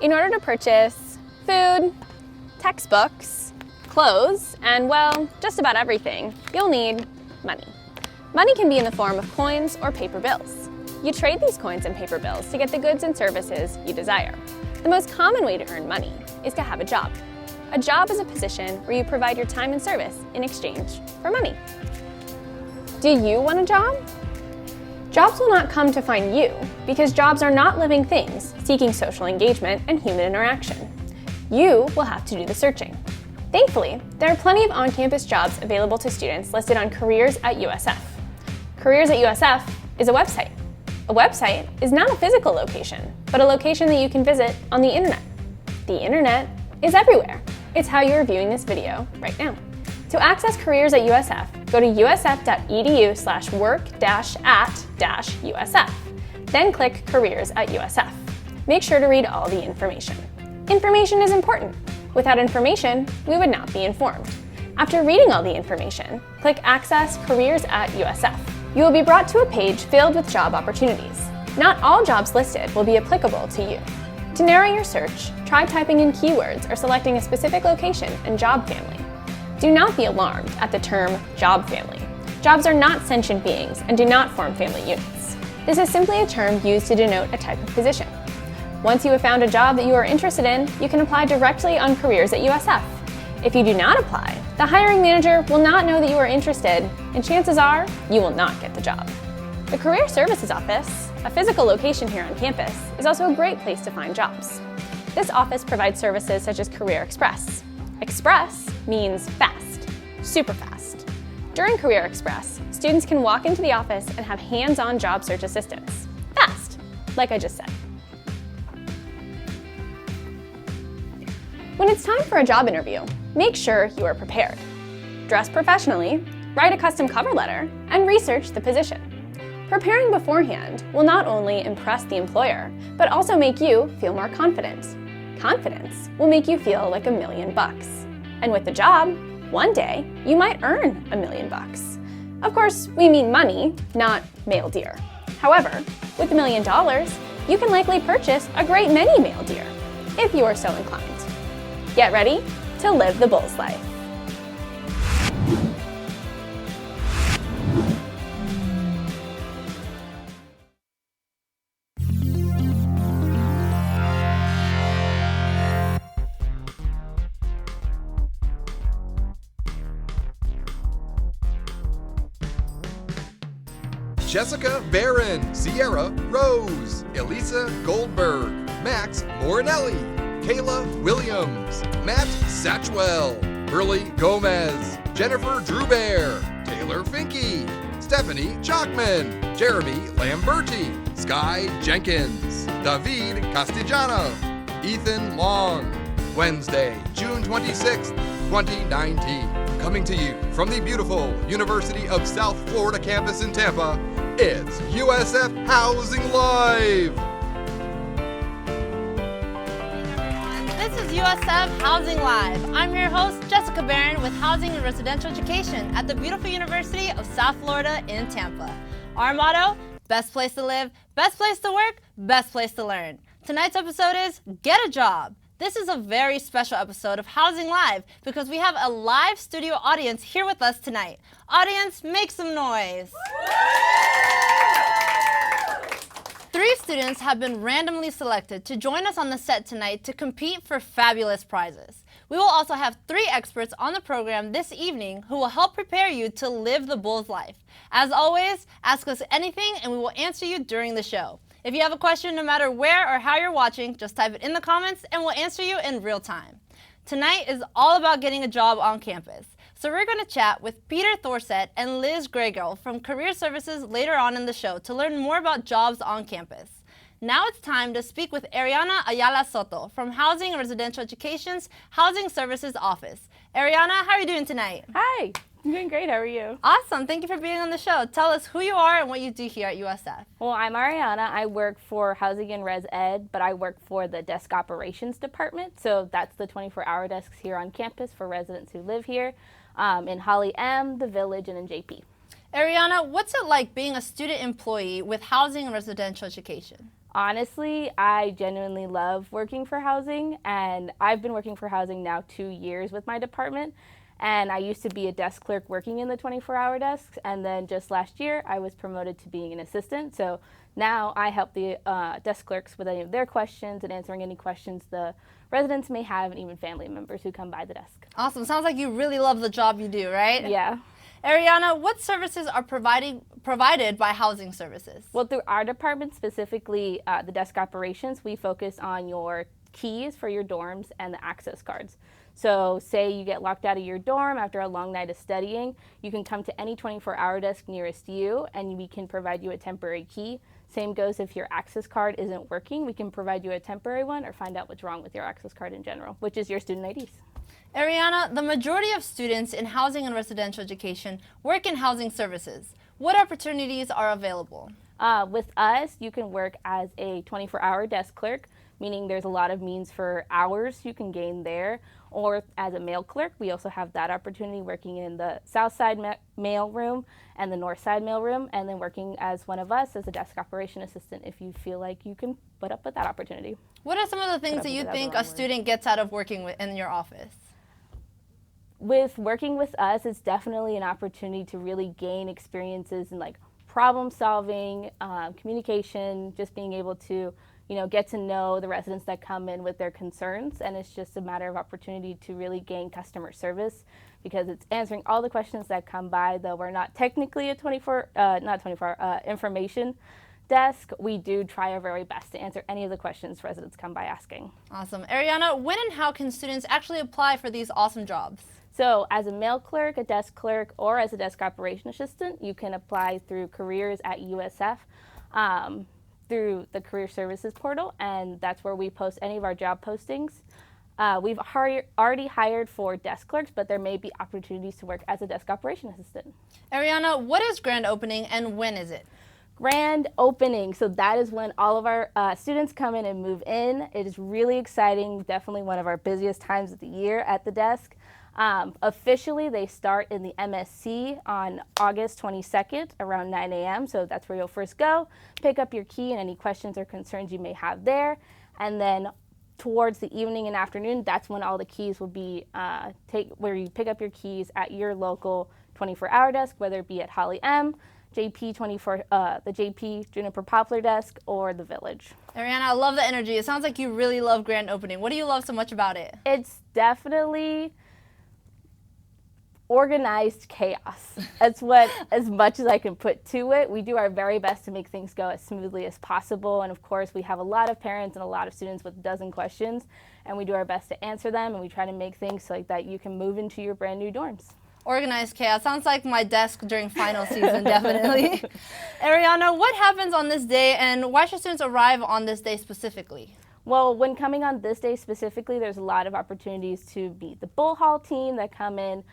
In order to purchase food, textbooks, clothes, and well, just about everything, you'll need money. Money can be in the form of coins or paper bills. You trade these coins and paper bills to get the goods and services you desire. The most common way to earn money is to have a job. A job is a position where you provide your time and service in exchange for money. Do you want a job? Jobs will not come to find you because jobs are not living things seeking social engagement and human interaction. You will have to do the searching. Thankfully, there are plenty of on-campus jobs available to students listed on Careers at USF. Careers at USF is a website. A website is not a physical location, but a location that you can visit on the internet. The internet is everywhere. It's how you are viewing this video right now. To access Careers at USF, go to usf.edu/work-at-USF. Then click Careers at USF. Make sure to read all the information. Information is important. Without information, we would not be informed. After reading all the information, click Access Careers at USF. You will be brought to a page filled with job opportunities. Not all jobs listed will be applicable to you. To narrow your search, try typing in keywords or selecting a specific location and job family. Do not be alarmed at the term job family. Jobs are not sentient beings and do not form family units. This is simply a term used to denote a type of position. Once you have found a job that you are interested in, you can apply directly on Careers at USF. If you do not apply, the hiring manager will not know that you are interested, and chances are you will not get the job. The Career Services Office, a physical location here on campus, is also a great place to find jobs. This office provides services such as Career Express. Express means fast, super fast. During Career Express, students can walk into the office and have hands-on job search assistance. Fast, like I just said. When it's time for a job interview, make sure you are prepared. Dress professionally, write a custom cover letter, and research the position. Preparing beforehand will not only impress the employer, but also make you feel more confident. Confidence will make you feel like $1 million. And with the job, one day you might earn $1 million. Of course, we mean money, not male deer. However, with $1 million, you can likely purchase a great many male deer, if you are so inclined. Get ready to live the bull's life. Jessica Barron, Sierra Rose, Elisa Goldberg, Max Morinelli, Kayla Williams, Matt Satchwell, Burley Gomez, Jennifer Drewbear, Taylor Finke, Stephanie Chalkman, Jeremy Lamberti, Sky Jenkins, David Castellano, Ethan Long. Wednesday, June 26th, 2019. Coming to you from the beautiful University of South Florida campus in Tampa, it's USF Housing Live! This is USF Housing Live. I'm your host, Jessica Barron, with Housing and Residential Education at the beautiful University of South Florida in Tampa. Our motto, best place to live, best place to work, best place to learn. Tonight's episode is Get a Job. This is a very special episode of Housing Live because we have a live studio audience here with us tonight. Audience, make some noise. 3 students have been randomly selected to join us on the set tonight to compete for fabulous prizes. We will also have 3 experts on the program this evening who will help prepare you to live the bull's life. As always, ask us anything and we will answer you during the show. If you have a question, no matter where or how you're watching, just type it in the comments and we'll answer you in real time. Tonight is all about getting a job on campus. So we're going to chat with Peter Thorsett and Liz Greygirl from Career Services later on in the show to learn more about jobs on campus. Now it's time to speak with Ariana Ayala Soto from Housing and Residential Education's Housing Services Office. Ariana, how are you doing tonight? Hi, I'm doing great. How are you? Awesome. Thank you for being on the show. Tell us who you are and what you do here at USF. Well, I'm Ariana. I work for Housing and Res Ed, but I work for the Desk Operations Department. So that's the 24-hour desks here on campus for residents who live here in Holly M, the Village, and in JP. Ariana, what's it like being a student employee with Housing and Residential Education? Honestly, I genuinely love working for housing, and I've been working for housing now 2 years with my department. And I used to be a desk clerk working in the 24-hour desks, and then just last year I was promoted to being an assistant. So now I help the desk clerks with any of their questions and answering any questions the residents may have, and even family members who come by the desk. Awesome. Sounds like you really love the job you do, right? Yeah. Ariana, what services are provided by Housing Services? Well, through our department, specifically the desk operations, we focus on your keys for your dorms and the access cards. So say you get locked out of your dorm after a long night of studying, you can come to any 24-hour desk nearest you and we can provide you a temporary key. Same goes if your access card isn't working, we can provide you a temporary one or find out what's wrong with your access card in general, which is your student IDs. Ariana, the majority of students in housing and residential education work in housing services. What opportunities are available? With us, you can work as a 24-hour desk clerk, meaning there's a lot of means for hours you can gain there, or as a mail clerk. We also have that opportunity working in the South Side mail room and the North Side mail room, and then working as one of us as a desk operation assistant if you feel like you can put up with that opportunity. What are some of the things that you think a student gets out of working in your office? With working with us, it's definitely an opportunity to really gain experiences in like problem solving, communication, just being able to get to know the residents that come in with their concerns, and it's just a matter of opportunity to really gain customer service because it's answering all the questions that come by. Though we're not technically a information desk, we do try our very best to answer any of the questions residents come by asking. Awesome. Ariana, when and how can students actually apply for these awesome jobs? So as a mail clerk, a desk clerk, or as a desk operation assistant, you can apply through careers at USF. Through the career services portal, and that's where we post any of our job postings. We've already hired for desk clerks, but there may be opportunities to work as a desk operation assistant. Ariana, what is grand opening and when is it? Grand opening, so that is when all of our students come in and move in. It is really exciting, definitely one of our busiest times of the year at the desk. Officially, they start in the MSC on August 22nd around 9 a.m. So that's where you'll first go, pick up your key and any questions or concerns you may have there. And then towards the evening and afternoon, that's when all the keys will be where you pick up your keys at your local 24-hour desk, whether it be at Holly M, the JP Juniper Poplar desk, or the Village. Ariana, I love the energy. It sounds like you really love grand opening. What do you love so much about it? It's definitely organized chaos. That's what, as much as I can put to it. We do our very best to make things go as smoothly as possible. And of course, we have a lot of parents and a lot of students with a dozen questions, and we do our best to answer them, and we try to make things so like that you can move into your brand new dorms. Organized chaos. Sounds like my desk during final season, definitely. Ariana, what happens on this day, and why should students arrive on this day specifically? Well, when coming on this day specifically, there's a lot of opportunities to meet the Bull Hall team that come in.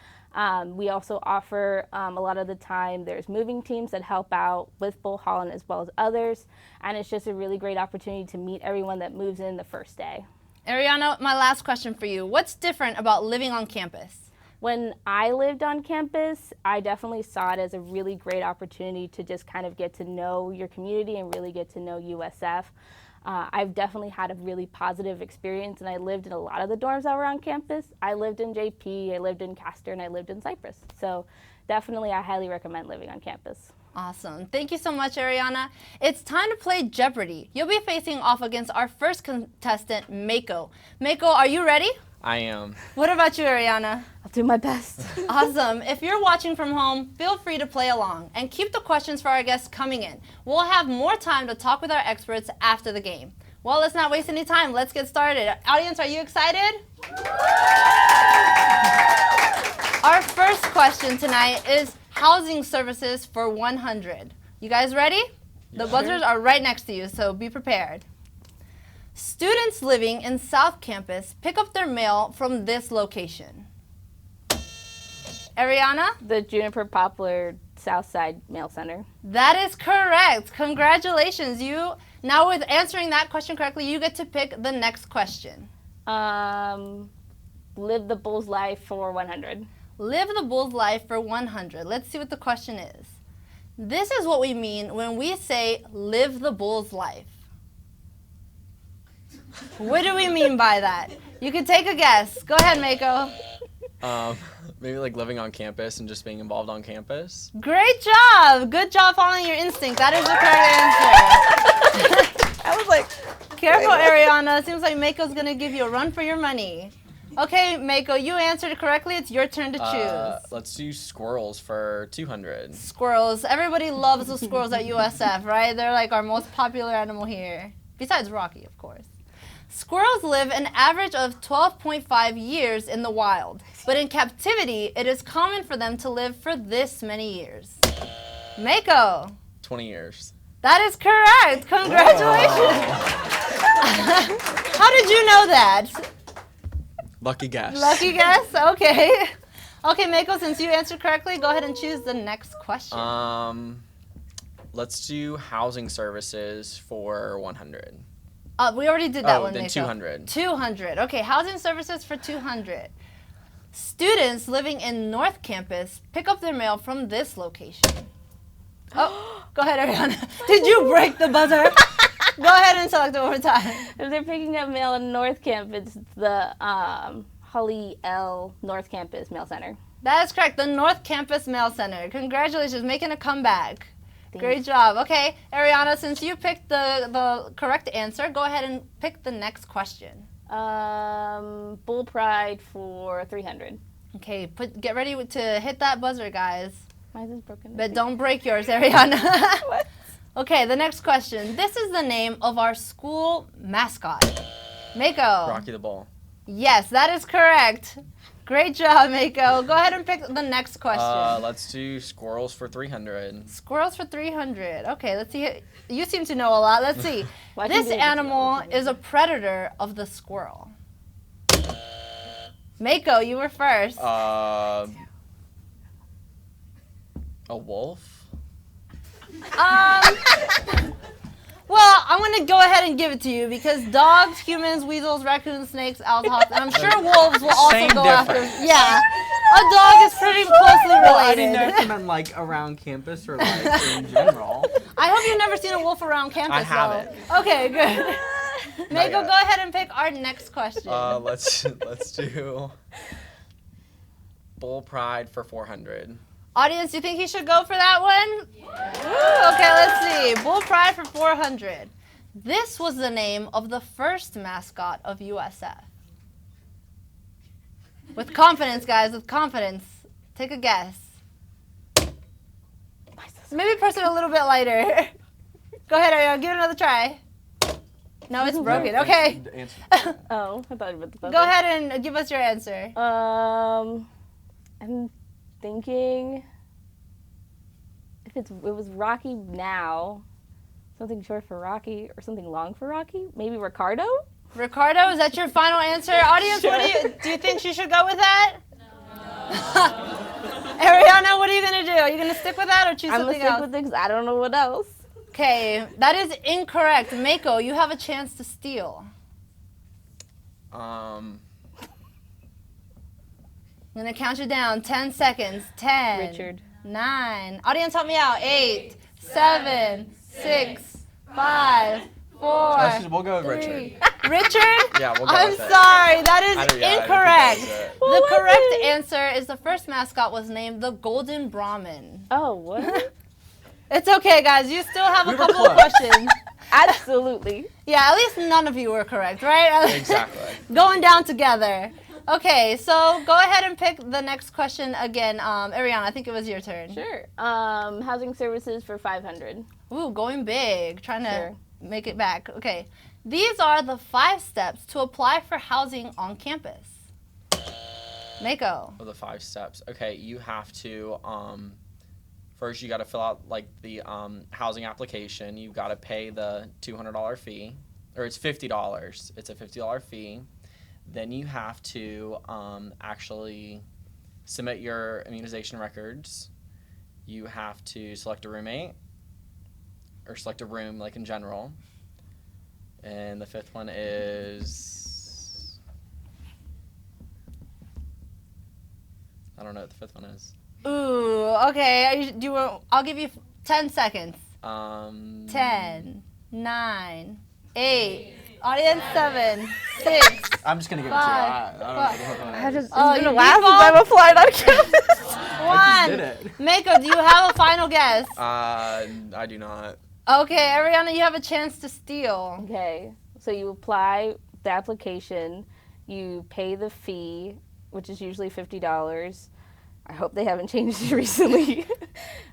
We also offer a lot of the time there's moving teams that help out with Bull Hall and as well as others, and it's just a really great opportunity to meet everyone that moves in the first day. Ariana, my last question for you. What's different about living on campus? When I lived on campus, I definitely saw it as a really great opportunity to just kind of get to know your community and really get to know USF. I've definitely had a really positive experience, and I lived in a lot of the dorms that were on campus. I lived in JP, I lived in Castor, and I lived in Cypress. So definitely I highly recommend living on campus. Awesome. Thank you so much, Ariana. It's time to play Jeopardy! You'll be facing off against our first contestant, Mako. Mako, are you ready? I am. What about you, Ariana? I'll do my best. Awesome. If you're watching from home, feel free to play along and keep the questions for our guests coming in. We'll have more time to talk with our experts after the game. Well, let's not waste any time. Let's get started. Audience, are you excited? Our first question tonight is housing services for 100. You guys ready? The buzzers are right next to you, so be prepared. Students living in South Campus pick up their mail from this location. Ariana? The Juniper Poplar Southside Mail Center. That is correct. Congratulations. Now with answering that question correctly, you get to pick the next question. Live the Bull's life for 100. Live the Bull's life for 100. Let's see what the question is. This is what we mean when we say live the Bull's life. What do we mean by that? You can take a guess. Go ahead, Mako. Maybe like living on campus and just being involved on campus. Great job. Good job following your instinct. That is the correct answer. I was like, Careful, Ariana. Seems like Mako's going to give you a run for your money. Okay, Mako, you answered correctly. It's your turn to choose. Let's do squirrels for 200. Squirrels. Everybody loves the squirrels at USF, right? They're like our most popular animal here. Besides Rocky, of course. Squirrels live an average of 12.5 years in the wild. But in captivity, it is common for them to live for this many years. Mako. 20 years. That is correct. Congratulations. How did you know that? Lucky guess. Lucky guess? Okay. Okay, Mako, since you answered correctly, go ahead and choose the next question. Let's do housing services for 100. We already did that one, then Mako. 200. 200. Okay, housing services for 200. Students living in North Campus pick up their mail from this location. Oh, go ahead, Ariana. Did you break the buzzer? Go ahead and select it one more time. If they're picking up mail in North Campus, the Holly L North Campus Mail Center. That is correct. The North Campus Mail Center. Congratulations, making a comeback. Thanks. Great job. Okay, Ariana, since you picked the correct answer, go ahead and pick the next question. Bull Pride for 300. Okay, get ready to hit that buzzer, guys. Why is this broken? But don't break yours, Ariana. What? Okay, the next question. This is the name of our school mascot. Mako. Rocky the Bull. Yes, that is correct. Great job, Mako. Go ahead and pick the next question. Let's do squirrels for 300. Squirrels for 300. Okay, let's see. You seem to know a lot. Let's see. This animal is a predator of the squirrel. Mako, you were first. A wolf? Well, I'm going to go ahead and give it to you because dogs, humans, weasels, raccoons, snakes, owls, hawks, and I'm sure wolves will also Same go after. difference. Yeah. A dog is pretty closely well, I didn't know if you related. meant like around campus or like in general. I hope you've never seen a wolf around campus, I haven't. though. Okay, good. Mako, yet. go ahead and pick our next question. Let's do bull pride for 400. Audience, do you think he should go for that one? Yeah. Okay, let's see. Bull Pride for 400. This was the name of the first mascot of USF. With confidence, guys, with confidence. Take a guess. Maybe press it a little bit lighter. Go ahead, Ariana, give it another try. No, it's broken. Okay. Oh, I thought you meant the buzzer. Go ahead and give us your answer. I'm thinking if it was Rocky now, something short for Rocky or something long for Rocky, maybe Ricardo? Ricardo, is that your final answer? Audience, Sure. what do you think she should go with that? No. Ariana, what are you going to do? Are you going to stick with that or choose I'm something gonna else? stick with it 'cause I don't know what else. Okay, that is incorrect. Mako, you have a chance to steal. Um, I'm going to count you down. 10 seconds. 10. Richard. 9. Audience, help me out. 8, 7, 6, 5, 4. we'll go with 3. Richard. Richard? Yeah, we'll go I'm with it. sorry. That is I don't think incorrect. that's it. The correct answer is the first mascot was named the Golden Brahmin. Oh, what? It's okay, guys. You still have a We were couple of close. questions. Absolutely. Yeah, at least none of you were correct, right? Exactly. Going down together. Okay, so go ahead and pick the next question again. Ariana, I think it was your turn. Sure. Housing services for 500. Ooh, going big. Trying to Sure. make it back. Okay. These are the 5 steps to apply for housing on campus. Mako. Of the 5 steps. Okay, you have to first you got to fill out like the housing application. You've got to pay the $200 fee, or it's $50. It's a $50 fee. Then you have to actually submit your immunization records. You have to select a roommate, or select a room, like in general. And the 5th one is, I don't know what the 5th one is. Ooh, okay. I'll give you 10 seconds. 10, 10, 9, 8, Audience 7, 6. I'm just gonna give it Five, to you. I don't know. It's Oh, been you a while since default? I've applied on campus. I just did 1. it. Mako, do you have a final guess? I do not. Okay, Ariana, you have a chance to steal. Okay, so you apply the application, you pay the fee, which is usually $50. I hope they haven't changed it recently.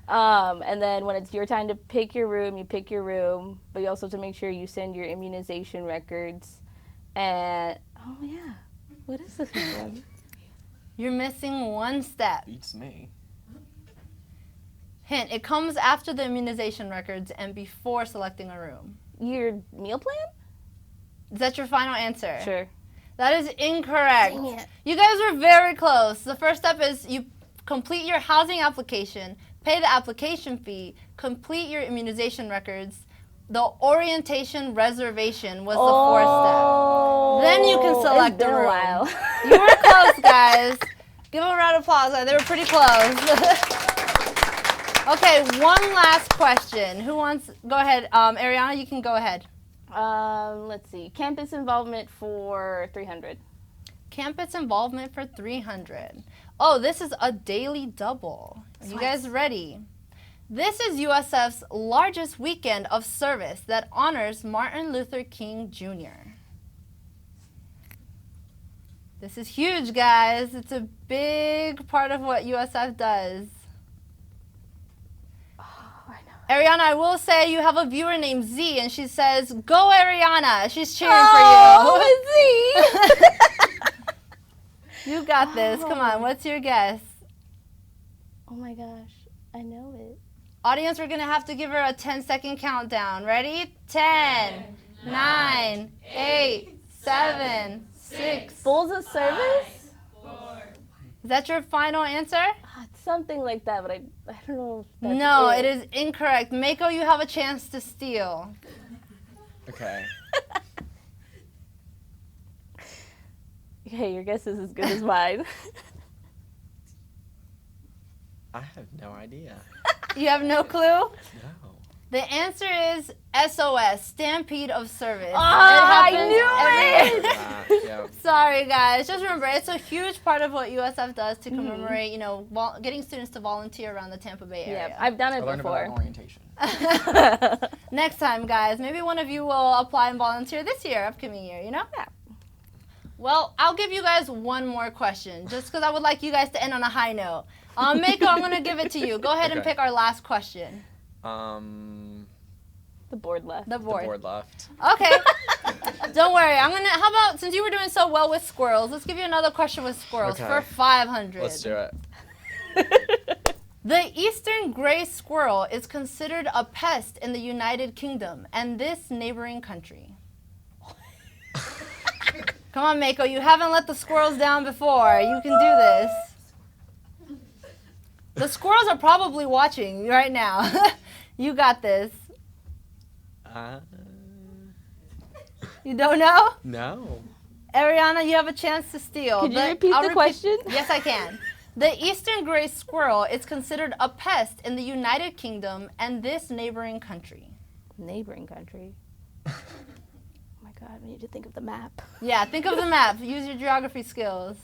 And then when it's your time to pick your room, you pick your room, but you also have to make sure you send your immunization records. And, oh yeah, what is this one? You're missing one step. Beats me. Hint, it comes after the immunization records and before selecting a room. Your meal plan? Is that your final answer? Sure. That is incorrect. Dang it. You guys were very close. The first step is you complete your housing application, pay the application fee, complete your immunization records. The orientation reservation was the fourth step. Then you can select it's been the a room. while. You were close, guys. Give them a round of applause. They were pretty close. Okay, one last question. Who wants? Go ahead, Ariana. You can go ahead. Let's see. Campus involvement for 300. Campus involvement for 300. Oh, this is a daily double. Are you guys ready? This is USF's largest weekend of service that honors Martin Luther King Jr. This is huge, guys. It's a big part of what USF does. Ariana, I will say you have a viewer named Z, and she says, "Go, Ariana!" She's cheering for you. You got this. Come on, what's your guess? Oh my gosh, I know it. Audience, we're going to have to give her a 10-second countdown. Ready? 10, 9, 8, 7, 6. Bulls of service? Is that your final answer? It's something like that, but I don't know if that's No, it is incorrect. Mako, you have a chance to steal. Okay. Okay, your guess is as good as mine. I have no idea. You have no clue? No. The answer is SOS, Stampede of Service. I knew it! Yep. Sorry, guys. Just remember, it's a huge part of what USF does to commemorate, getting students to volunteer around the Tampa Bay area. Yeah, I've done I it learned about before. orientation. Next time, guys, maybe one of you will apply and volunteer this year, upcoming year, Yeah. Well, I'll give you guys one more question, just because I would like you guys to end on a high note. Mako, I'm going to give it to you. Go ahead and Okay. pick our last question. The board left. The The board. board left. Okay. Don't worry. How about, since you were doing so well with squirrels, let's give you another question with squirrels Okay. for 500. Let's do it. The eastern gray squirrel is considered a pest in the United Kingdom and this neighboring country. Come on, Mako. You haven't let the squirrels down before. You can do this. The squirrels are probably watching right now. You got this. You don't know? No. Ariana, you have a chance to steal. Could you repeat the question? Yes, I can. The eastern gray squirrel is considered a pest in the United Kingdom and this neighboring country. Neighboring country. Oh my god, we need to think of the map. Yeah, think of the map. Use your geography skills.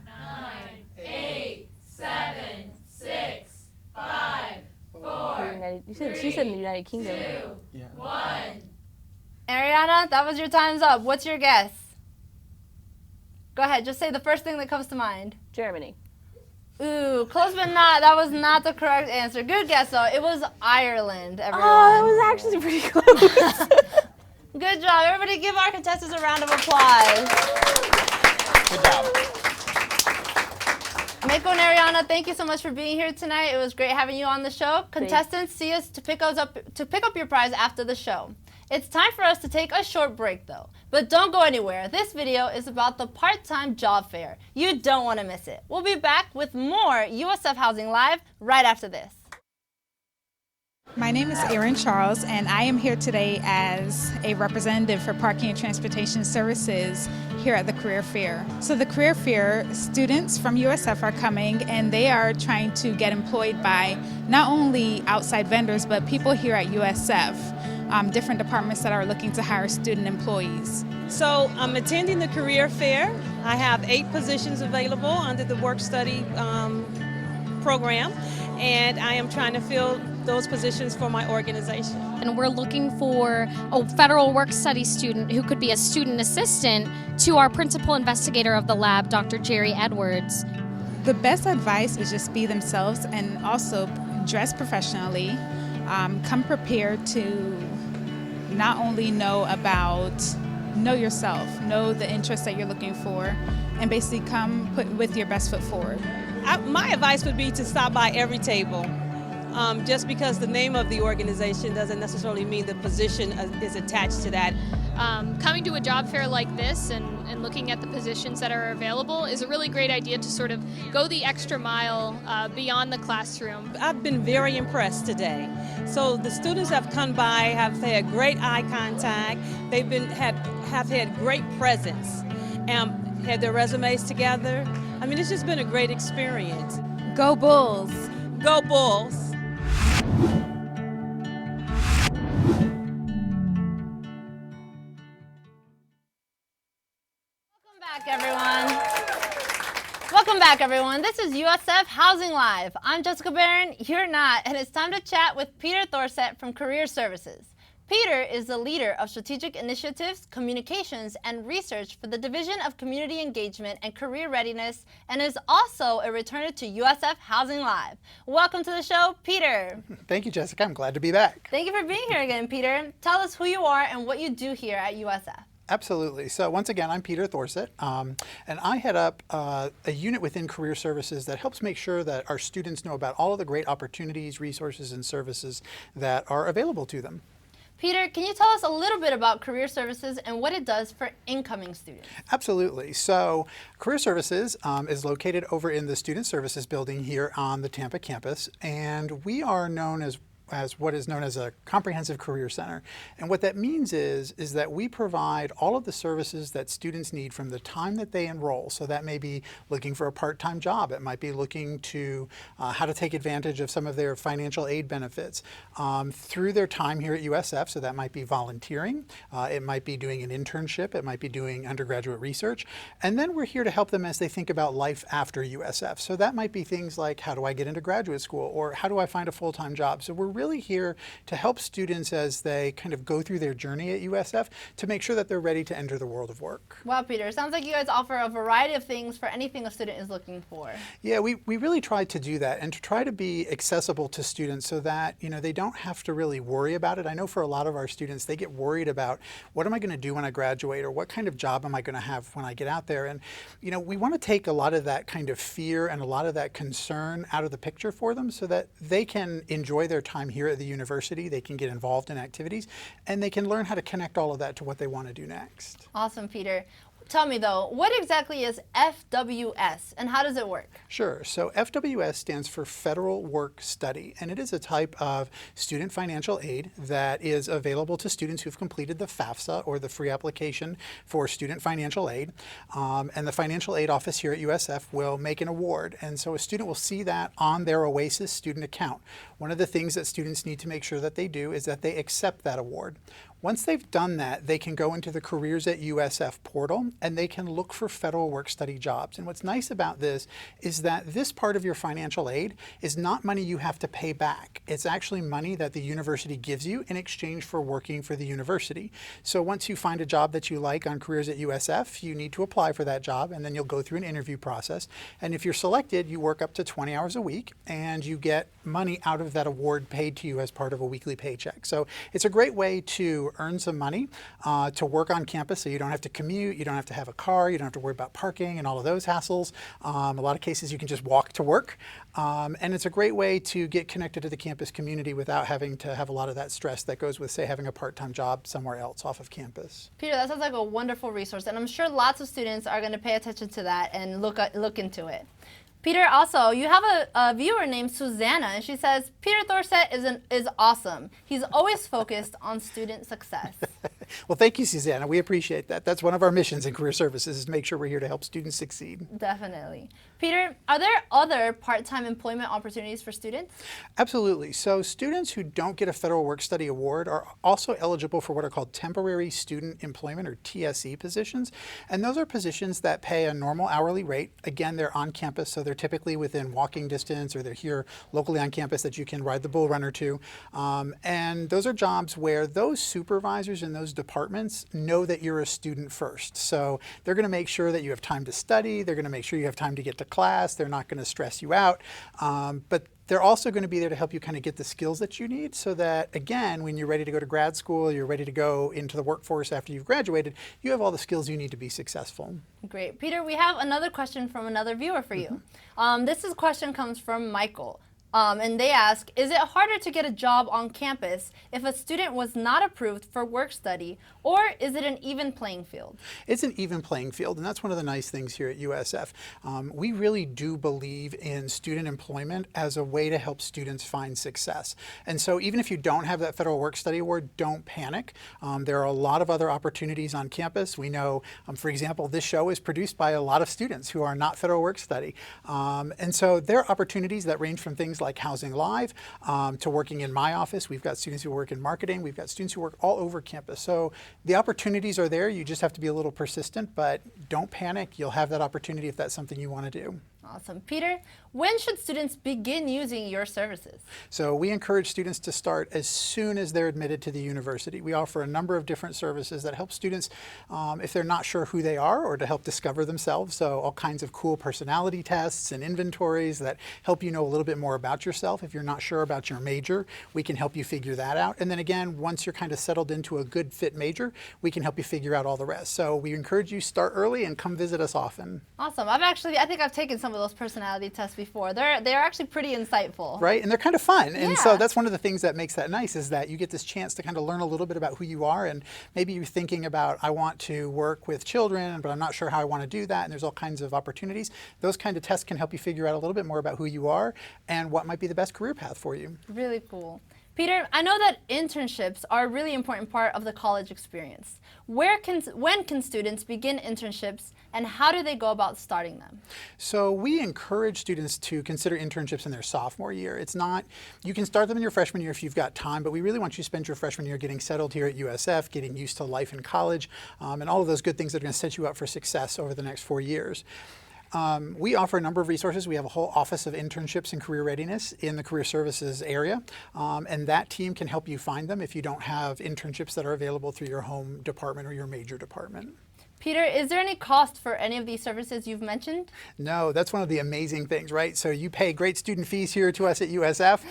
9, 8, 7, 6, 5, 4. She said in the United Kingdom. Yeah. Ariana, that was your time's up. What's your guess? Go ahead. Just say the first thing that comes to mind. Germany. Ooh, close but not. That was not the correct answer. Good guess, though. It was Ireland, everyone. Oh, that was actually pretty close. Good job. Everybody give our contestants a round of applause. Good job. Mako and Ariana, thank you so much for being here tonight. It was great having you on the show. Contestants, see us to pick up your prize after the show. It's time for us to take a short break, though. But don't go anywhere. This video is about the part-time job fair. You don't want to miss it. We'll be back with more USF Housing Live right after this. My name is Erin Charles, and I am here today as a representative for Parking and Transportation Services here at the Career Fair. So the Career Fair, students from USF are coming, and they are trying to get employed by not only outside vendors, but people here at USF. different departments that are looking to hire student employees. So I'm attending the career fair. I have 8 positions available under the work study program, and I am trying to fill those positions for my organization. And we're looking for a federal work study student who could be a student assistant to our principal investigator of the lab, Dr. Jerry Edwards. The best advice is just be themselves and also dress professionally. Come prepared to not only know yourself, know the interests that you're looking for, and basically come put with your best foot forward. My advice would be to stop by every table. Just because the name of the organization doesn't necessarily mean the position is attached to that. Coming to a job fair like this and looking at the positions that are available is a really great idea to sort of go the extra mile beyond the classroom. I've been very impressed today. So the students have come by, have had great eye contact, have had great presence, and had their resumes together. I mean, it's just been a great experience. Go Bulls! Go Bulls! Welcome back, everyone. This is USF Housing Live. I'm Jessica Barron, you're not, and it's time to chat with Peter Thorsett from Career Services. Peter is the leader of Strategic Initiatives, Communications, and Research for the Division of Community Engagement and Career Readiness, and is also a returner to USF Housing Live. Welcome to the show, Peter. Thank you, Jessica. I'm glad to be back. Thank you for being here again, Peter. Tell us who you are and what you do here at USF. Absolutely. So once again, I'm Peter Thorsett, and I head up a unit within Career Services that helps make sure that our students know about all of the great opportunities, resources, and services that are available to them. Peter, can you tell us a little bit about Career Services and what it does for incoming students? Absolutely. So Career Services is located over in the Student Services building here on the Tampa campus, and we are known as what is known as a comprehensive career center. And what that means is that we provide all of the services that students need from the time that they enroll. So that may be looking for a part-time job. It might be looking to how to take advantage of some of their financial aid benefits through their time here at USF. So that might be volunteering. It might be doing an internship. It might be doing undergraduate research. And then we're here to help them as they think about life after USF. So that might be things like, how do I get into graduate school? Or how do I find a full-time job? So we're really here to help students as they kind of go through their journey at USF to make sure that they're ready to enter the world of work. Wow, Peter, it sounds like you guys offer a variety of things for anything a student is looking for. Yeah, we really try to do that and to try to be accessible to students so that, you know, they don't have to really worry about it. I know for a lot of our students, they get worried about what am I going to do when I graduate, or what kind of job am I going to have when I get out there. And, you know, we want to take a lot of that kind of fear and a lot of that concern out of the picture for them so that they can enjoy their time here at the university, they can get involved in activities, and they can learn how to connect all of that to what they want to do next. Awesome, Peter. Tell me though, what exactly is FWS and how does it work? Sure. So FWS stands for Federal Work Study, and it is a type of student financial aid that is available to students who've completed the FAFSA, or the free application for student financial aid. And the financial aid office here at USF will make an award, and so a student will see that on their OASIS student account. One of the things that students need to make sure that they do is that they accept that award. Once they've done that, they can go into the Careers at USF portal and they can look for federal work study jobs. And what's nice about this is that this part of your financial aid is not money you have to pay back. It's actually money that the university gives you in exchange for working for the university. So once you find a job that you like on Careers at USF, you need to apply for that job, and then you'll go through an interview process. And if you're selected, you work up to 20 hours a week and you get money out of that award paid to you as part of a weekly paycheck. So it's a great way to earn some money to work on campus, so you don't have to commute, you don't have to have a car, you don't have to worry about parking and all of those hassles. A lot of cases you can just walk to work, and it's a great way to get connected to the campus community without having to have a lot of that stress that goes with, say, having a part-time job somewhere else off of campus. Peter, that sounds like a wonderful resource, and I'm sure lots of students are going to pay attention to that and look into it. Peter, also, you have a viewer named Susanna, and she says, Peter Thorsett is awesome. He's always focused on student success. Well, thank you, Susanna. We appreciate that. That's one of our missions in Career Services, is to make sure we're here to help students succeed. Definitely. Peter, are there other part-time employment opportunities for students? Absolutely. So students who don't get a Federal Work-Study Award are also eligible for what are called Temporary Student Employment, or TSE positions. And those are positions that pay a normal hourly rate. Again, they're on campus, so they're typically within walking distance, or they're here locally on campus that you can ride the bull runner to. And those are jobs where those supervisors in those departments know that you're a student first. So they're going to make sure that you have time to study. They're going to make sure you have time to get to class. They're not going to stress you out. But they're also going to be there to help you kind of get the skills that you need, so that, again, when you're ready to go to grad school, you're ready to go into the workforce after you've graduated, you have all the skills you need to be successful. Great. Peter, we have another question from another viewer for you. This question comes from Michael. And they ask, is it harder to get a job on campus if a student was not approved for work study, or is it an even playing field? It's an even playing field, and that's one of the nice things here at USF. We really do believe in student employment as a way to help students find success. And so even if you don't have that Federal Work Study Award, don't panic. There are a lot of other opportunities on campus. We know, for example, this show is produced by a lot of students who are not Federal Work Study. And so there are opportunities that range from things like Housing Live to working in my office. We've got students who work in marketing. We've got students who work all over campus. So the opportunities are there. You just have to be a little persistent, but don't panic. You'll have that opportunity if that's something you want to do. Awesome. Peter, when should students begin using your services? So we encourage students to start as soon as they're admitted to the university. We offer a number of different services that help students if they're not sure who they are, or to help discover themselves. So all kinds of cool personality tests and inventories that help you know a little bit more about yourself. If you're not sure about your major, we can help you figure that out. And then again, once you're kind of settled into a good fit major, we can help you figure out all the rest. So we encourage you start early and come visit us often. Awesome. I think I've taken some of those personality tests before. They're actually pretty insightful. Right, and they're kind of fun. And so that's one of the things that makes that nice, is that you get this chance to kind of learn a little bit about who you are, and maybe you're thinking about, I want to work with children, but I'm not sure how I want to do that, and there's all kinds of opportunities. Those kind of tests can help you figure out a little bit more about who you are and what might be the best career path for you. Really cool. Peter, I know that internships are a really important part of the college experience. When can students begin internships, and how do they go about starting them? So we encourage students to consider internships in their sophomore year. It's not, you can start them in your freshman year if you've got time, but we really want you to spend your freshman year getting settled here at USF, getting used to life in college, and all of those good things that are going to set you up for success over the next 4 years. We offer a number of resources. We have a whole office of internships and career readiness in the career services area, and that team can help you find them if you don't have internships that are available through your home department or your major department. Peter, is there any cost for any of these services you've mentioned? No, that's one of the amazing things, right? So you pay great student fees here to us at USF.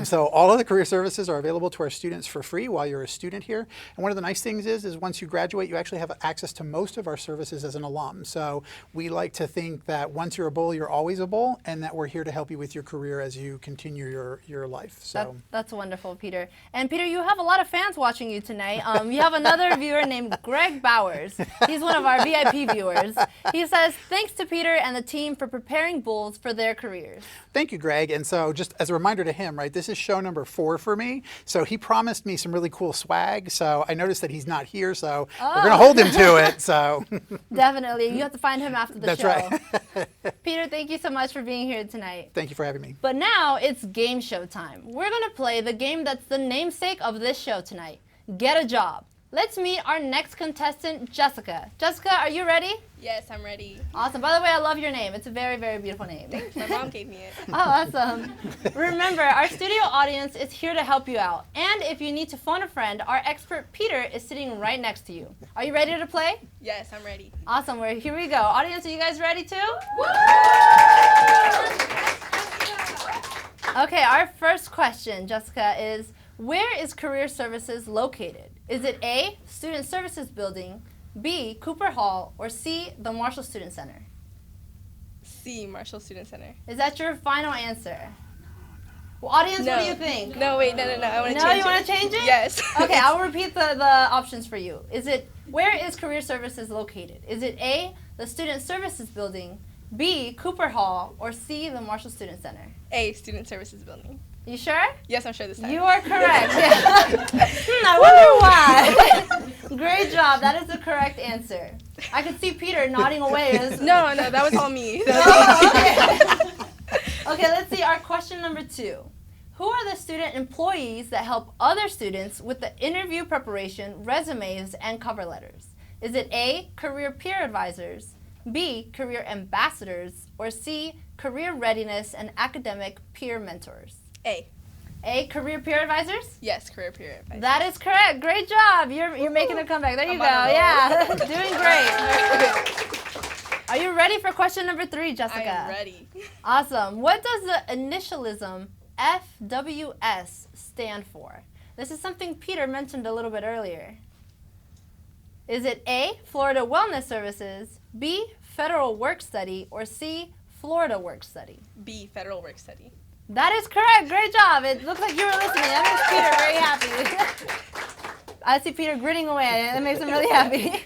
So all of the career services are available to our students for free while you're a student here. And one of the nice things is once you graduate, you actually have access to most of our services as an alum. So we like to think that once you're a bull, you're always a bull, and that we're here to help you with your career as you continue your life. So that's wonderful, Peter. And Peter, you have a lot of fans watching you tonight. You have another viewer named Greg Bowers. He's one of our VIP viewers. He says, thanks to Peter and the team for preparing bulls for their careers. Thank you, Greg. And so just as a reminder to him, right, this is show number 4 for me. So he promised me some really cool swag. So I noticed that he's not here, so we're going to hold him to it. So definitely. You have to find him after the show. That's right. Peter, thank you so much for being here tonight. Thank you for having me. But now it's game show time. We're going to play the game that's the namesake of this show tonight, Get a Job. Let's meet our next contestant, Jessica. Jessica, are you ready? Yes, I'm ready. Awesome. By the way, I love your name. It's a very, very beautiful name. Thanks. My mom gave me it. Oh, awesome. Remember, our studio audience is here to help you out. And if you need to phone a friend, our expert Peter is sitting right next to you. Are you ready to play? Yes, I'm ready. Awesome. Well, here we go. Audience, are you guys ready too? Woo! Okay, our first question, Jessica, is where is Career Services located? Is it A, Student Services Building, B, Cooper Hall, or C, the Marshall Student Center? C, Marshall Student Center. Is that your final answer? Well, audience, no. What do you think? No, wait, no. I want to change it. No, you want to change it? Yes. Okay, I'll repeat the options for you. Where is Career Services located? Is it A, the Student Services Building, B, Cooper Hall, or C, the Marshall Student Center? A, Student Services Building. You sure? Yes, I'm sure this time. You are correct. Yeah. I wonder why. Great job. That is the correct answer. I could see Peter nodding away. No, that was all me. Okay, let's see our question number 2. Who are the student employees that help other students with the interview preparation, resumes, and cover letters? Is it A, career peer advisors, B, career ambassadors, or C, career readiness and academic peer mentors? A. A, career peer advisors? Yes, career peer advisors. That is correct. Great job. You're making a comeback. There you go. Yeah, doing great. Are you ready for question number 3, Jessica? I am ready. Awesome. What does the initialism FWS stand for? This is something Peter mentioned a little bit earlier. Is it A, Florida Wellness Services, B, Federal Work Study, or C, Florida Work Study? B, Federal Work Study. That is correct. Great job. It looks like you were listening. That makes Peter very happy. I see Peter grinning away. That makes him really happy.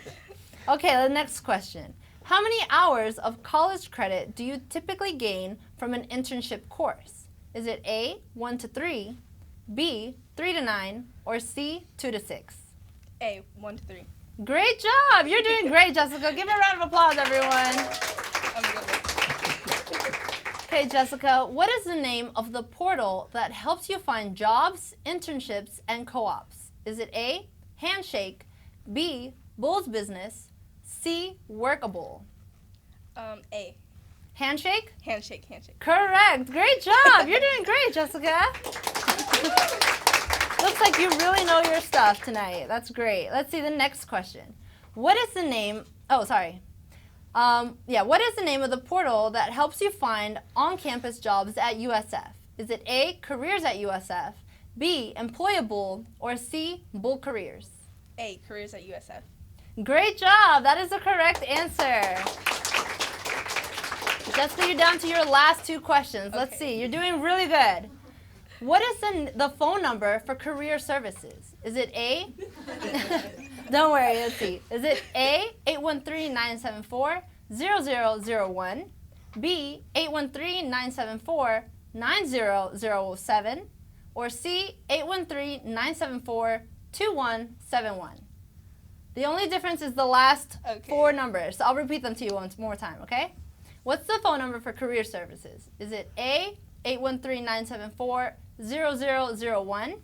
Okay, the next question. How many hours of college credit do you typically gain from an internship course? Is it A, 1 to 3, B, 3 to 9, or C, 2 to 6? A, 1 to 3. Great job. You're doing great, Jessica. Give a round of applause, everyone. I'm good. Okay, Jessica, what is the name of the portal that helps you find jobs, internships, and co-ops? Is it A, Handshake, B, Bull's Business, C, Workable? A. Handshake? Handshake. Correct. Great job. You're doing great, Jessica. Looks like you really know your stuff tonight. That's great. Let's see the next question. What is the name? Oh, sorry. What is the name of the portal that helps you find on-campus jobs at USF? Is it A, Careers at USF, B, Employable, or C, Bull Careers? A, Careers at USF. Great job. That is the correct answer. Jessica, you're down to your last 2 questions. Let's see. You're doing really good. What is the phone number for career services? Is it A? Don't worry, let's see. Is it A, 813-974-0001, B, 813-974-9007, or C, 813-974-2171? The only difference is the last 4 numbers. So I'll repeat them to you one more time, okay? What's the phone number for career services? Is it A, 813-974-0001,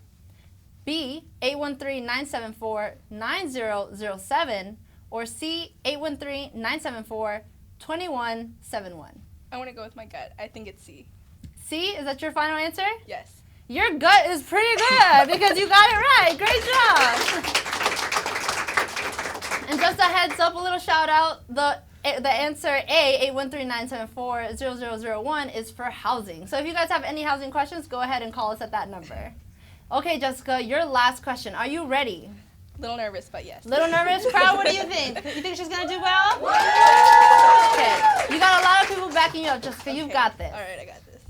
B, 813-974-9007, or C, 813-974-2171? I want to go with my gut. I think it's C. C, is that your final answer? Yes. Your gut is pretty good because you got it right. Great job. And just a heads up, a little shout out, the answer A, 813-974-0001, is for housing. So if you guys have any housing questions, go ahead and call us at that number. Okay, Jessica, your last question. Are you ready? Little nervous, but yes. Little nervous? Crowd, what do you think? You think she's going to do well? Okay. You got a lot of people backing you up, Jessica. You've got this. All right, I got this.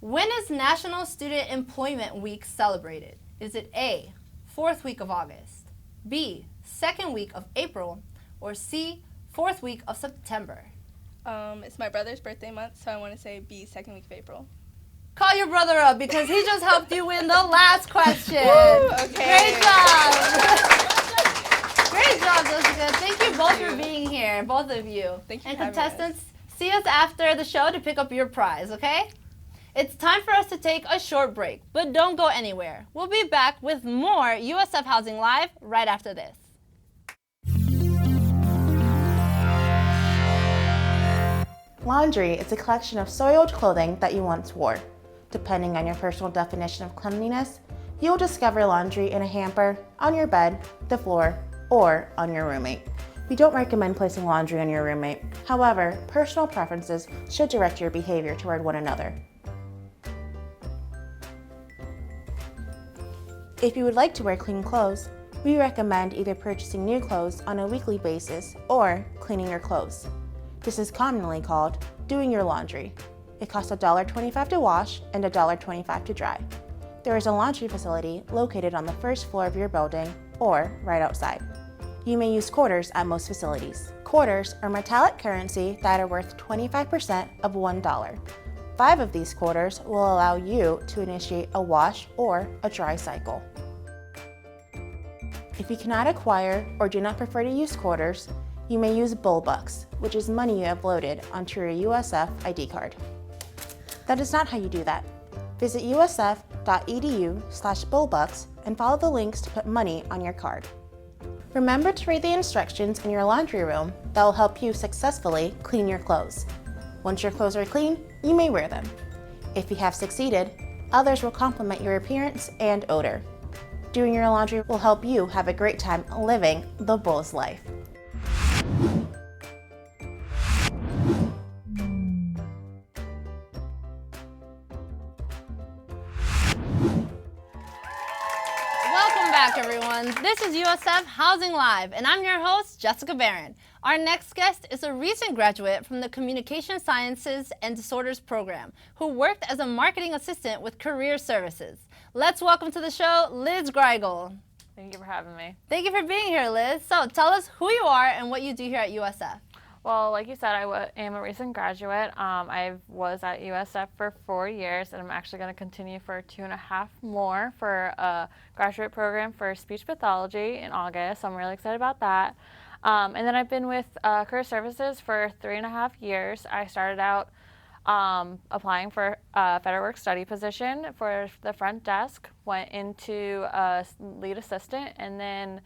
When is National Student Employment Week celebrated? Is it A, 4th week of August, B, 2nd week of April, or C, 4th week of September? It's my brother's birthday month, so I want to say B, 2nd week of April. Call your brother up because he just helped you win the last question. Woo, okay. Great job. Great job, Jessica. Thank you both for being here, both of you. Thank you and for having contestants, see us after the show to pick up your prize, okay? It's time for us to take a short break, but don't go anywhere. We'll be back with more USF Housing Live right after this. Laundry is a collection of soiled clothing that you once wore. Depending on your personal definition of cleanliness, you'll discover laundry in a hamper, on your bed, the floor, or on your roommate. We don't recommend placing laundry on your roommate. However, personal preferences should direct your behavior toward one another. If you would like to wear clean clothes, we recommend either purchasing new clothes on a weekly basis or cleaning your clothes. This is commonly called doing your laundry. It costs $1.25 to wash and $1.25 to dry. There is a laundry facility located on the first floor of your building or right outside. You may use quarters at most facilities. Quarters are metallic currency that are worth 25% of $1. 5 of these quarters will allow you to initiate a wash or a dry cycle. If you cannot acquire or do not prefer to use quarters, you may use bullbucks, which is money you have loaded onto your USF ID card. That is not how you do that. Visit usf.edu/bullbucks and follow the links to put money on your card. Remember to read the instructions in your laundry room that will help you successfully clean your clothes. Once your clothes are clean, you may wear them. If you have succeeded, others will compliment your appearance and odor. Doing your laundry will help you have a great time living the Bulls life. Welcome back, everyone. This is USF Housing Live, and I'm your host, Jessica Barron. Our next guest is a recent graduate from the Communication Sciences and Disorders program who worked as a marketing assistant with Career Services. Let's welcome to the show, Liz Greigel. Thank you for having me. Thank you for being here, Liz. So tell us who you are and what you do here at USF. Well, like you said, I am a recent graduate. I was at USF for 4 years, and I'm actually going to continue for 2.5 more for a graduate program for speech pathology in August. So I'm really excited about that. And then I've been with Career Services for 3.5 years. I started out applying for a federal work study position for the front desk, went into lead assistant, and then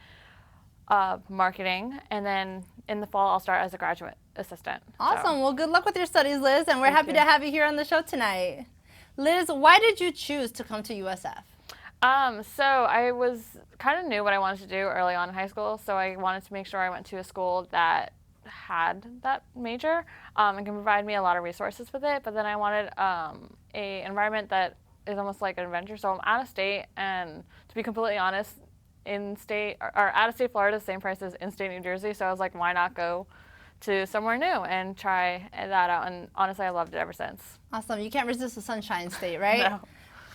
marketing, and then in the fall I'll start as a graduate assistant. Awesome. So. Well, good luck with your studies, Liz, and we're happy to have you here on the show tonight. Liz, why did you choose to come to USF? So I kind of knew what I wanted to do early on in high school, so I wanted to make sure I went to a school that had that major and can provide me a lot of resources with it. But then I wanted a environment that is almost like an adventure. So I'm out of state, and to be completely honest, in-state or out-of-state Florida is the same price as in-state New Jersey. So I was like, why not go to somewhere new and try that out? And honestly, I loved it ever since. Awesome. You can't resist the Sunshine State, right? No.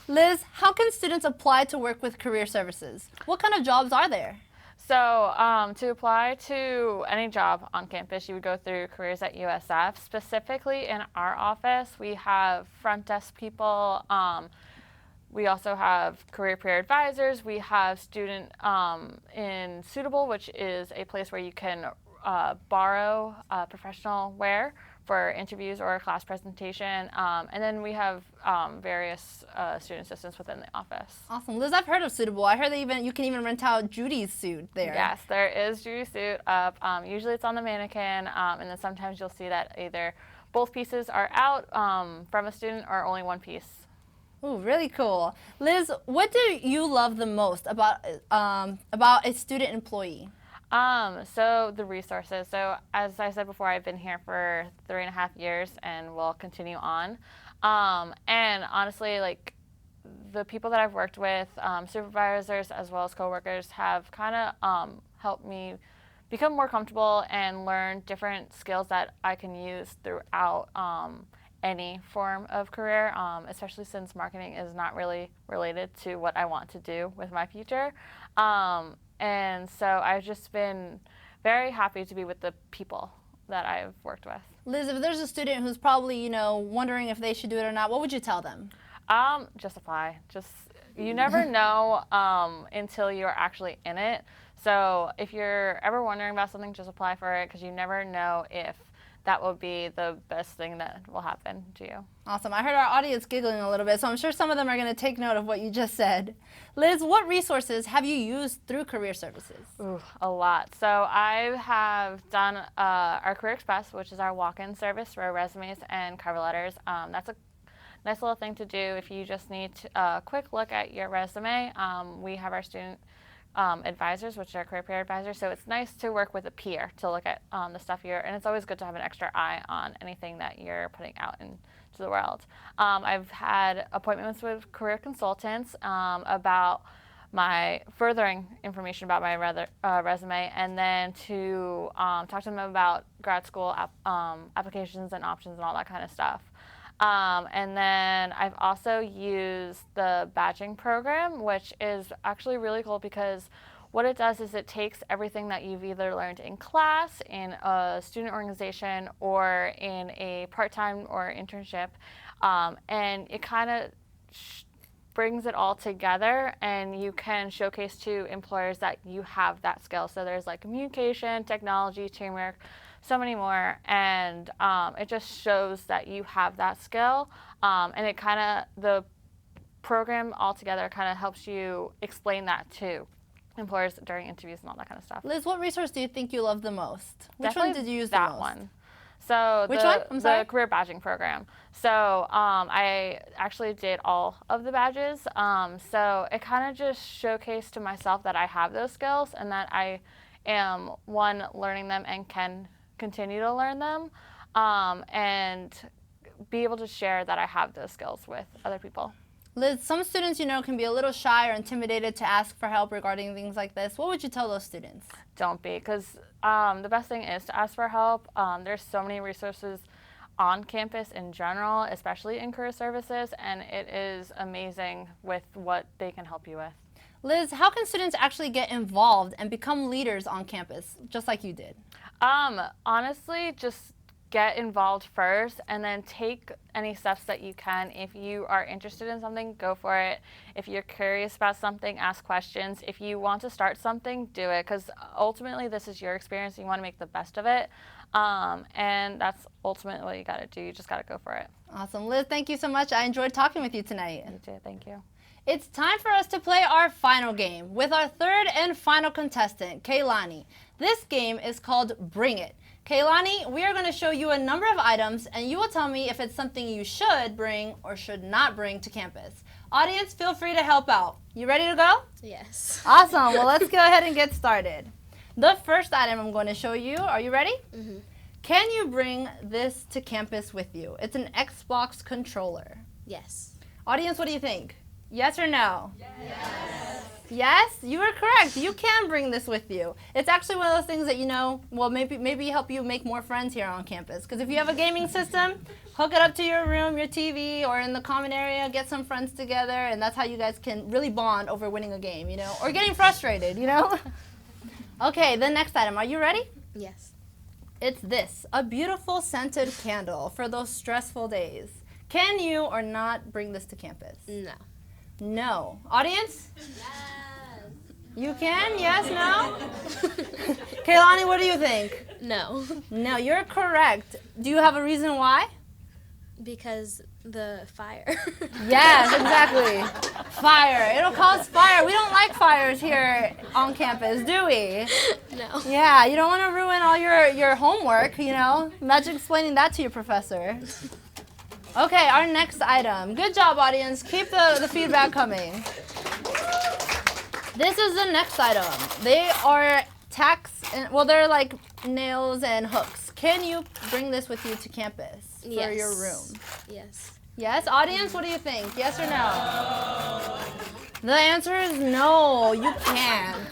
Liz, how can students apply to work with Career Services? What kind of jobs are there? So to apply to any job on campus, you would go through Careers at USF. Specifically in our office, we have front desk people. We also have career advisors. We have student in Suitable, which is a place where you can borrow professional wear for interviews or a class presentation. And then we have various student assistants within the office. Awesome. Liz, I've heard of Suitable. I heard that you can even rent out Judy's suit there. Yes, there is Judy's suit up. Usually it's on the mannequin, and then sometimes you'll see that either both pieces are out from a student or only one piece. Ooh, really cool. Liz, what do you love the most about a student employee? So the resources. So as I said before, I've been here for 3.5 years and will continue on. And honestly, like the people that I've worked with, supervisors as well as coworkers, have kind of helped me become more comfortable and learn different skills that I can use throughout any form of career, especially since marketing is not really related to what I want to do with my future. And so I've just been very happy to be with the people that I've worked with. Liz, if there's a student who's probably, wondering if they should do it or not, what would you tell them? Just apply. You never know until you're actually in it. So if you're ever wondering about something, just apply for it, because you never know if that will be the best thing that will happen to you. Awesome. I heard our audience giggling a little bit, so I'm sure some of them are going to take note of what you just said. Liz, what resources have you used through Career Services? Ooh, a lot. So I have done our Career Express, which is our walk-in service for resumes and cover letters. That's a nice little thing to do if you just need a quick look at your resume. We have our student advisors, which are career advisors, so it's nice to work with a peer to look at the stuff and it's always good to have an extra eye on anything that you're putting out into the world. I've had appointments with career consultants about my furthering information about my resume, and then to talk to them about grad school applications and options and all that kind of stuff. And then I've also used the badging program, which is actually really cool because what it does is it takes everything that you've either learned in class, in a student organization, or in a part-time or internship, And it kind of brings it all together, and you can showcase to employers that you have that skill. So there's like communication, technology, teamwork, so many more, and it just shows that you have that skill, and it kind of, the program altogether kind of helps you explain that to employers during interviews and all that kind of stuff. Liz, what resource do you think you love the most? Which Definitely one did you use that the most? one. So Which one? I'm sorry? The career badging program. So I actually did all of the badges. So it kind of just showcased to myself that I have those skills and that I am, one, learning them and can continue to learn them, and be able to share that I have those skills with other people. Liz, some students, you know, can be a little shy or intimidated to ask for help regarding things like this. What would you tell those students? Don't be, because the best thing is to ask for help. There's so many resources on campus in general, especially in career services, and it is amazing with what they can help you with. Liz, how can students actually get involved and become leaders on campus, just like you did? Honestly, just get involved first and then take any steps that you can. If you are interested in something, go for it. If you're curious about something, ask questions. If you want to start something, do it, because ultimately this is your experience. You want to make the best of it, and that's ultimately what you got to do. You just got to go for it. Awesome. Liz, thank you so much. I enjoyed talking with you tonight. You too. Thank you. It's time for us to play our final game with our third and final contestant, Kaylani. This game is called Bring It. Kaylani, we are going to show you a number of items, and you will tell me if it's something you should bring or should not bring to campus. Audience, feel free to help out. You ready to go? Yes. Awesome. Well, let's go ahead and get started. The first item I'm going to show you, are you ready? Mm-hmm. Can you bring this to campus with you? It's an Xbox controller. Yes. Audience, what do you think? Yes or no? Yes. Yes, you are correct. You can bring this with you. It's actually one of those things that, you know, will maybe help you make more friends here on campus. Because if you have a gaming system, hook it up to your room, your TV, or in the common area, get some friends together, and that's how you guys can really bond over winning a game, you know, or getting frustrated, you know? Okay, the next item. Are you ready? Yes. It's this, a beautiful scented candle for those stressful days. Can you or not bring this to campus? No. No. Audience? Yes. You can? Yes? No? Kaylani, what do you think? No. No, you're correct. Do you have a reason why? Because the fire. Yes, exactly. Fire. It'll cause fire. We don't like fires here on campus, do we? No. Yeah, you don't want to ruin all your homework, you know? Imagine explaining that to your professor. Okay, our next item. Good job, audience. Keep the feedback coming. This is the next item. They are tacks, well, they're like nails and hooks. Can you bring this with you to campus for your room? Yes. Yes? Audience, what do you think? Yes or no? The answer is no, you can't.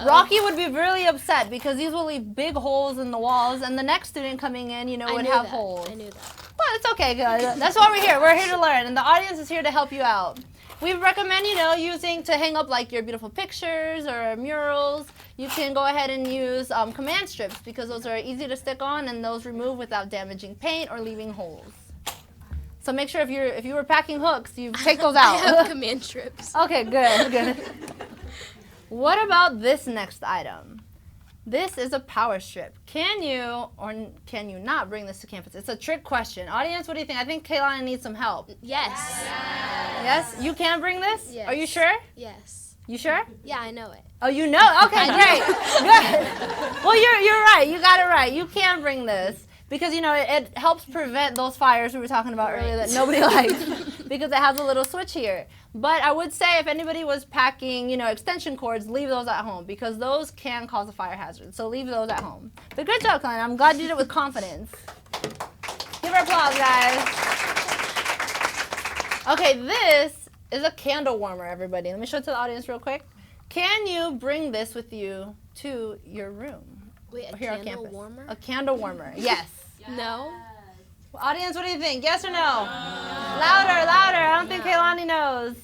Rocky would be really upset because these will leave big holes in the walls, and the next student coming in, you know, would have holes. I knew that. Well, it's okay, good. That's why we're here. We're here to learn, and the audience is here to help you out. We recommend, you know, using to hang up like your beautiful pictures or murals. You can go ahead and use command strips because those are easy to stick on and those remove without damaging paint or leaving holes. So make sure if you were packing hooks, you take those out. I have command strips. Okay, good. What about this next item? This is a power strip. Can you or can you not bring this to campus? It's a trick question. Audience, what do you think? I think Kaylani needs some help. Yes. Yes? You can bring this? Yes. Are you sure? Yes. You sure? Yeah, I know it. Oh, you know? Okay, great. Good. Well, you're right. You got it right. You can bring this because, you know, it helps prevent those fires we were talking about earlier that nobody likes because it has a little switch here. But I would say if anybody was packing, you know, extension cords, leave those at home because those can cause a fire hazard. So leave those at home. But good job, Glenn. I'm glad you did it with confidence. Give her applause, guys. Okay, this is a candle warmer, everybody. Let me show it to the audience real quick. Can you bring this with you to your room? Wait, a here on candle campus? warmer? A candle warmer, yes. No. Audience, what do you think? Yes or no? Louder, louder. I don't think Kaylani knows.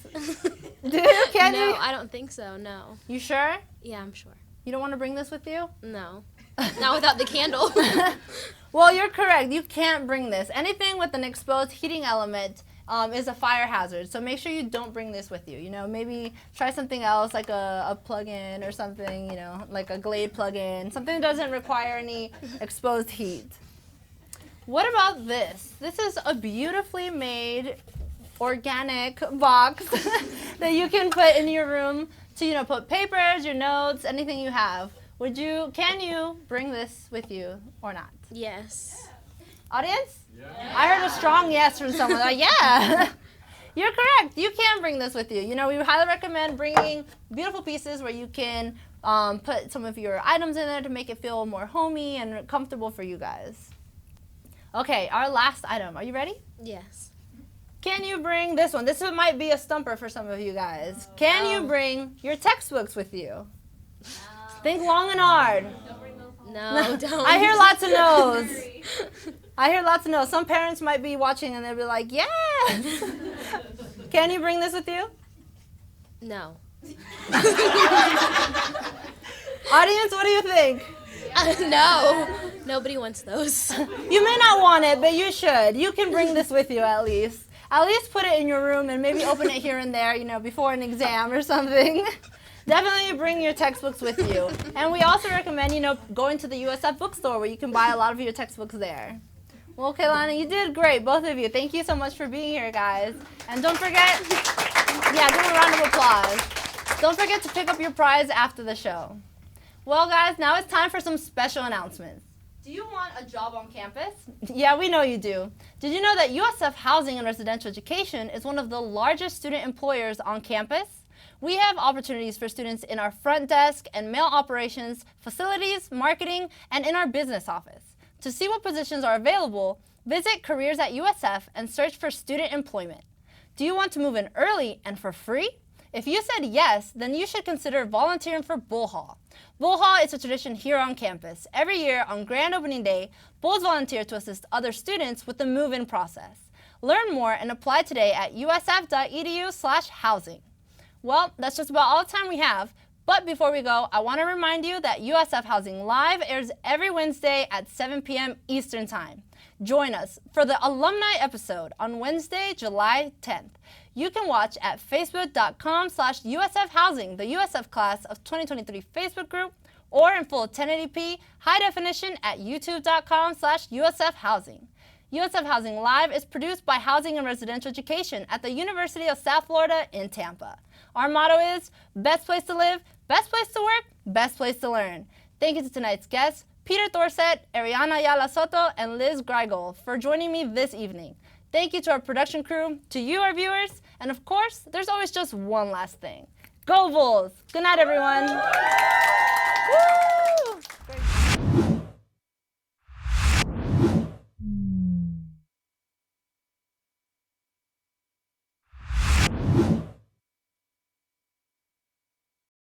Do you? Can you? No, I don't think so, no. You sure? Yeah, I'm sure. You don't want to bring this with you? No. Not without the candle. Well, you're correct. You can't bring this. Anything with an exposed heating element is a fire hazard. So make sure you don't bring this with you. You know, maybe try something else like a plug-in or something, you know, like a Glade plug-in. Something that doesn't require any exposed heat. What about this? This is a beautifully made organic box that you can put in your room to, you know, put papers, your notes, anything you have. Can you bring this with you or not? Yes. Audience? Yeah. I heard a strong yes from someone. Like, yeah. You're correct. You can bring this with you. You know, we highly recommend bringing beautiful pieces where you can put some of your items in there to make it feel more homey and comfortable for you guys. Okay, our last item. Are you ready? Yes. Can you bring this one? This one might be a stumper for some of you guys. Can you bring your textbooks with you? No. Think long and hard. No, don't. I hear lots of no's. I hear lots of no's. Some parents might be watching and they'll be like, yes. Can you bring this with you? No. Audience, what do you think? No. Nobody wants those. You may not want it, but you should. You can bring this with you at least. At least put it in your room and maybe open it here and there, you know, before an exam or something. Definitely bring your textbooks with you. And we also recommend, you know, going to the USF bookstore where you can buy a lot of your textbooks there. Well, Kaylana, you did great, both of you. Thank you so much for being here, guys. And don't forget, yeah, give them a round of applause. Don't forget to pick up your prize after the show. Well, guys, now it's time for some special announcements. Do you want a job on campus? Yeah, we know you do. Did you know that USF Housing and Residential Education is one of the largest student employers on campus? We have opportunities for students in our front desk and mail operations, facilities, marketing, and in our business office. To see what positions are available, visit Careers at USF and search for student employment. Do you want to move in early and for free? If you said yes, then you should consider volunteering for Bull Hall. Bull Hall is a tradition here on campus. Every year on grand opening day, Bulls volunteer to assist other students with the move-in process. Learn more and apply today at usf.edu/housing. Well, that's just about all the time we have. But before we go, I want to remind you that USF Housing Live airs every Wednesday at 7 p.m. Eastern Time. Join us for the alumni episode on Wednesday, July 10th. You can watch at facebook.com/USF Housing, the USF Class of 2023 Facebook group, or in full 1080p high definition at youtube.com/USF Housing. USF Housing Live is produced by Housing and Residential Education at the University of South Florida in Tampa. Our motto is, best place to live, best place to work, best place to learn. Thank you to tonight's guests, Peter Thorset, Ariana Yala Soto, and Liz Greigel for joining me this evening. Thank you to our production crew, to you, our viewers, and of course, there's always just one last thing. Go Bulls! Good night, everyone. Woo!